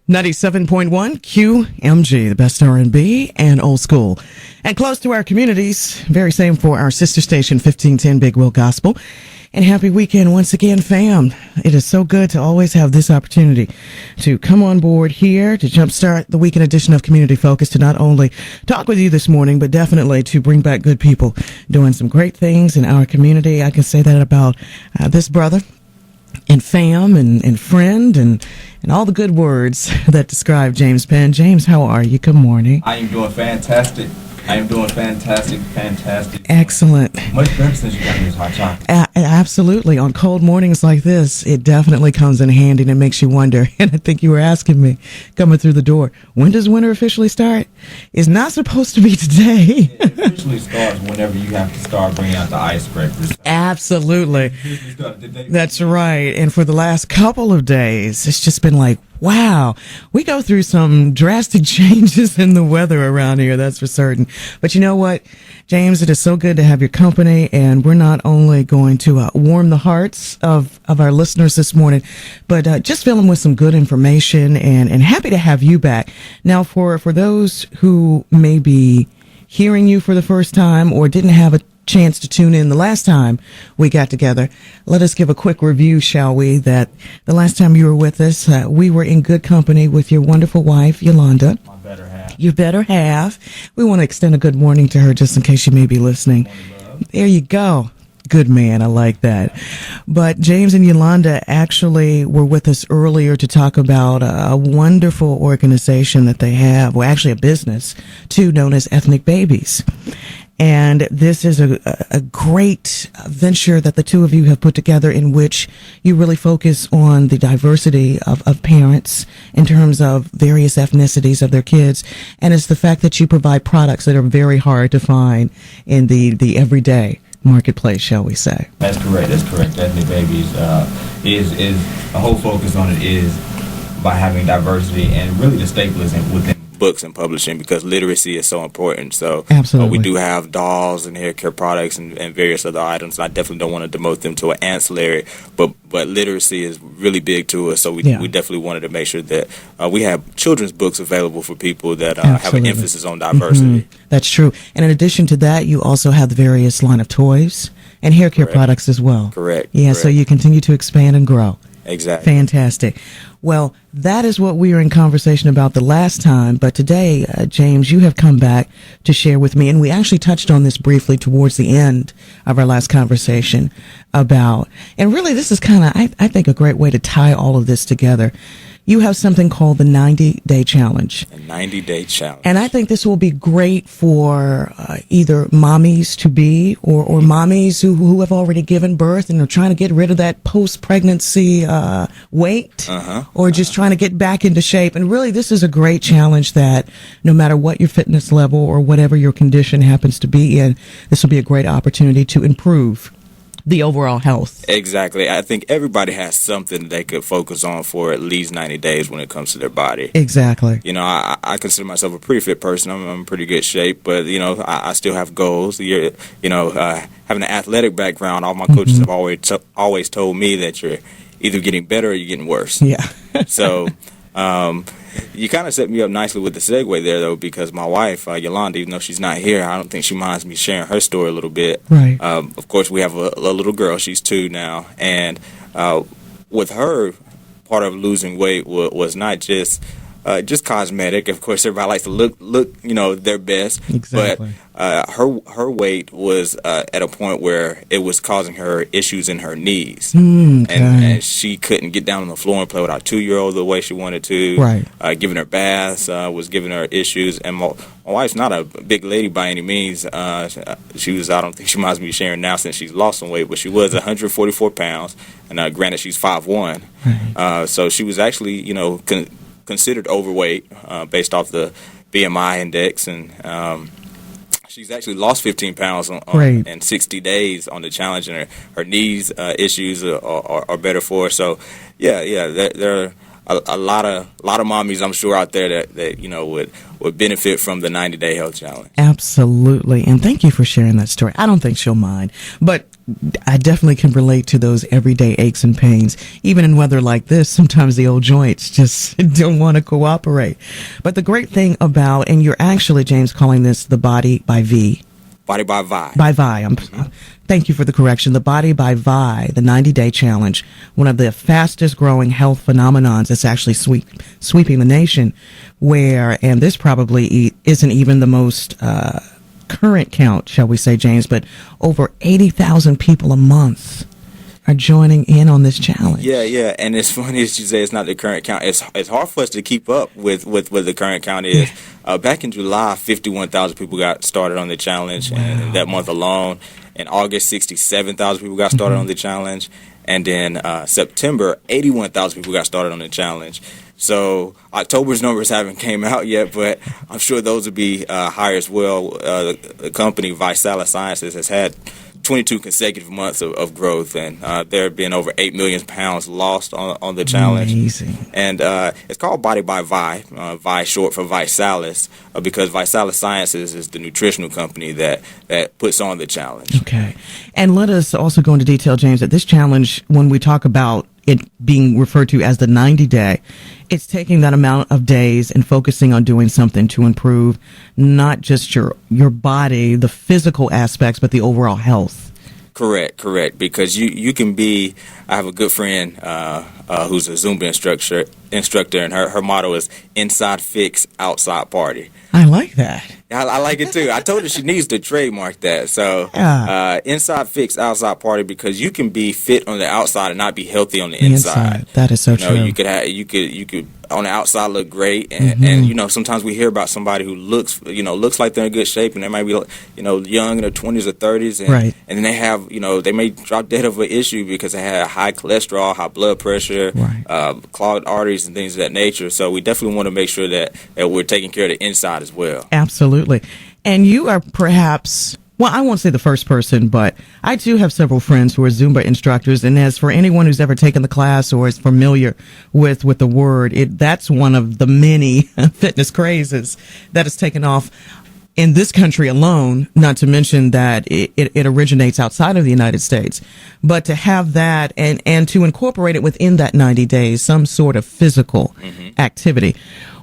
97.1 QMG, the best R&B and old school. And close to our communities, very same for our sister station, 1510 Big Will Gospel. And happy weekend once again, fam. It is so good to always have this opportunity to come on board here to jumpstart the weekend edition of Community Focus, to not only talk with you this morning, but definitely to bring back good people doing some great things in our community. I can say that about this brother and fam and friend and all the good words that describe James Penn. James, how are you? Good morning. I am doing fantastic. Fantastic. Excellent. Much better since you got me this hot chocolate. Absolutely. On cold mornings like this, it definitely comes in handy, and it makes you wonder. And I think you were asking me coming through the door, when does winter officially start? It's not supposed to be today. It officially starts whenever you have to start bringing out the ice scrapers. Absolutely. That's right. And for the last couple of days, it's just been like, wow, we go through some drastic changes in the weather around here, that's for certain. But you know what, James, it is so good to have your company, and we're not only going to warm the hearts of our listeners this morning, but just fill them with some good information, and happy to have you back. Now, for those who may be hearing you for the first time or didn't have a chance to tune in the last time we got together, let us give a quick review, shall we, that the last time you were with us, we were in good company with your wonderful wife, Yolanda. My better half. Your better half. We want to extend a good morning to her just in case she may be listening. There you go. Good man. I like that. But James and Yolanda actually were with us earlier to talk about a wonderful organization that they have, well, actually a business, too, known as Ethnic Babies. And this is a great venture that the two of you have put together, in which you really focus on the diversity of parents in terms of various ethnicities of their kids. And it's the fact that you provide products that are very hard to find in the everyday marketplace, shall we say. That's correct. Ethnic Babies is the whole focus on it is by having diversity, and really the staple is within books and publishing, because literacy is so important. So absolutely, we do have dolls and hair care products and various other items. I definitely don't want to demote them to an ancillary, but literacy is really big to us. So we definitely wanted to make sure that we have children's books available for people that have an emphasis on diversity. Mm-hmm. That's true. And in addition to that, you also have the various line of toys and hair care products as well. Correct. Yeah, so you continue to expand and grow. Exactly. Fantastic. Well, that is what we were in conversation about the last time. But today, James, you have come back to share with me, and we actually touched on this briefly towards the end of our last conversation about, and really this is kind of, I think, a great way to tie all of this together. You have something called the 90-day challenge. A 90-day challenge. And I think this will be great for either mommies to be or mommies who have already given birth and are trying to get rid of that post-pregnancy weight, or just trying to get back into shape. And really, this is a great challenge that no matter what your fitness level or whatever your condition happens to be in, this will be a great opportunity to improve the overall health. Exactly. I think everybody has something they could focus on for at least 90 days when it comes to their body. Exactly. You know, I consider myself a pretty fit person. I'm in pretty good shape, but, you know, I still have goals. Having an athletic background, all my coaches have always told me that you're either getting better or you're getting worse. Yeah. So you kind of set me up nicely with the segue there, though, because my wife, Yolanda, even though she's not here, I don't think she minds me sharing her story a little bit. Right. Of course, we have a little girl. She's 2 now. And with her, part of losing weight was not just cosmetic. Of course, everybody likes to look, their best. Exactly. But her weight was at a point where it was causing her issues in her knees, and she couldn't get down on the floor and play with our 2-year-old the way she wanted to. Right. Giving her baths was giving her issues, and my wife's not a big lady by any means. She was, I don't think she minds me sharing now since she's lost some weight, but she was 144 pounds, and granted she's 5'1". Right. So she was actually, considered overweight based off the BMI index, and she's actually lost 15 pounds in 60 days on the challenge, and her knees issues are better for her. So, there a lot of mommies, I'm sure, out there that would benefit from the 90-day health challenge. Absolutely. And thank you for sharing that story. I don't think she'll mind, but I definitely can relate to those everyday aches and pains. Even in weather like this, sometimes the old joints just don't want to cooperate. But the great thing about, and you're actually, James, calling this the Body by V. Body by Vi. By Vi. Thank you for the correction. The Body by Vi, the 90-day challenge, one of the fastest growing health phenomenons that's actually sweeping the nation, and this probably isn't even the most current count, shall we say, James, but over 80,000 people a month are joining in on this challenge. Yeah, and it's funny as you say it's not the current count. It's hard for us to keep up with what the current count is. Back in July, 51,000 people got started on the challenge, and that month alone. In August, 67,000 people got started on the challenge, and then September, 81,000 people got started on the challenge. So October's numbers haven't came out yet, but I'm sure those would be higher as well. The company Visalis Sciences has had 22 consecutive months of growth, and there have been over 8 million pounds lost on the challenge. Amazing. And it's called Body by Vi, Vi short for Visalis, because Visalis Sciences is the nutritional company that puts on the challenge. Okay. And let us also go into detail, James, that this challenge, when we talk about it being referred to as the 90-day, it's taking that amount of days and focusing on doing something to improve not just your body, the physical aspects, but the overall health. Correct. Because you can be. I have a good friend who's a Zumba instructor, and her motto is "Inside fix, outside party." I like that. I like it too. I told her she needs to trademark that. So inside fix, outside party, because you can be fit on the outside and not be healthy on the inside. That is so true. You could on the outside look great, and sometimes we hear about somebody who looks like they're in good shape, and they might be young in their 20s or 30s, and then they have they may drop dead of an issue because they had high cholesterol, high blood pressure, clogged arteries, and things of that nature. So we definitely want to make sure that we're taking care of the inside as well. Absolutely. And you are perhaps, well, I won't say the first person, but I do have several friends who are Zumba instructors. And as for anyone who's ever taken the class or is familiar with the word, that's one of the many fitness crazes that has taken off in this country alone, not to mention that it originates outside of the United States. But to have that and to incorporate it within that 90 days, some sort of physical activity.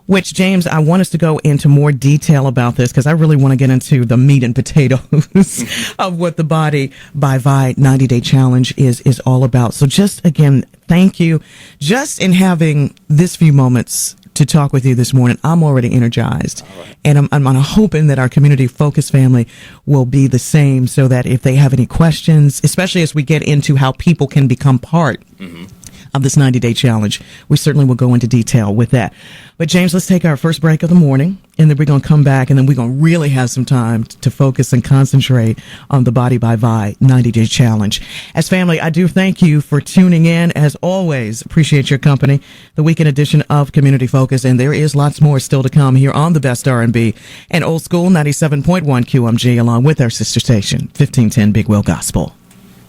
Which, James, I want us to go into more detail about this because I really want to get into the meat and potatoes of what the Body by Vi 90-day challenge is all about. So just, again, thank you. Just in having this few moments to talk with you this morning, I'm already energized. Right. And I'm hoping that our community focus family will be the same so that if they have any questions, especially as we get into how people can become part of this 90-day challenge, we certainly will go into detail with that. But James, let's take our first break of the morning, and then we're going to come back, and then we're going to really have some time to focus and concentrate on the Body by Vi 90-day challenge. As family, I do thank you for tuning in. As always, appreciate your company. The weekend edition of Community Focus, and there is lots more still to come here on the best R&B and old school 97.1 QMG, along with our sister station, 1510 Big Wheel Gospel.